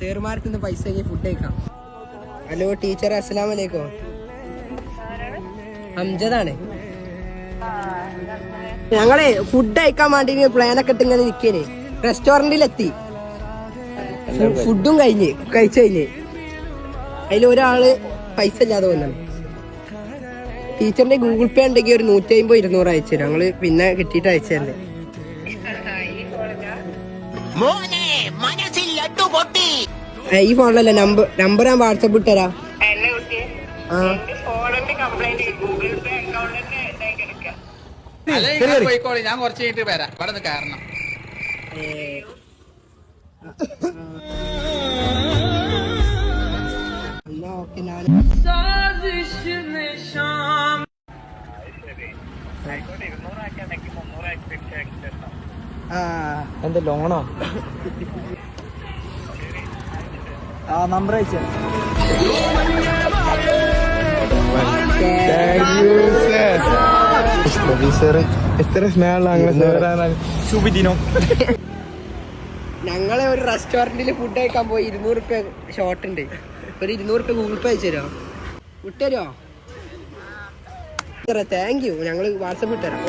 സേറുമാർക്ക് ഇന്ന് പൈസ ഫുഡ് കഴിക്കാം. ഹലോ ടീച്ചർ, അസ്സലാമു അലൈക്കും. അംജദാണ്. ഞങ്ങളെ ഫുഡ് കഴിക്കാൻ വേണ്ടി പ്ലാനൊക്കെ ഇട്ട് ഇങ്ങനെ നിൽക്കേന്. റെസ്റ്റോറന്റിലെത്തി, ഫുഡും കഴിച്ചു കഴിഞ്ഞ് അതിലൊരാള് പൈസ ഇല്ലാതെ വന്നാണ്. ടീച്ചറിന്റെ ഗൂഗിൾ പേ ഉണ്ടെങ്കിൽ ഒരു 150-200 അയച്ചു തരും. ഞങ്ങള് പിന്നെ കിട്ടിയിട്ട് അയച്ചു തരണ്ടേ. ഈ ഫോണിലല്ല, നമ്പർ ഞാൻ വാട്സപ്പ് ഇട്ടരാ. ഞാൻ കുറച്ച് കഴിഞ്ഞിട്ട് വരാം. ഇവിടെ നിന്ന് കാരണം എന്താ ലോണോ? നമ്പർ അയച്ചു. എത്ര സ്നേഹമുള്ള ശുഭദിനം. ഞങ്ങളെ ഒരു റെസ്റ്റോറന്റിൽ ഫുഡ് കഴിക്കാൻ പോയി. 200 രൂപ ഷോർട്ട് ഉണ്ട്. ഒരു 200 രൂപ ഗൂഗിൾ പേ അയച്ചു തരുമോ? വിട്ടുതരുമോ? Thank you. ഞങ്ങള് വാട്സപ്പ് ഇട്ടുതരാം.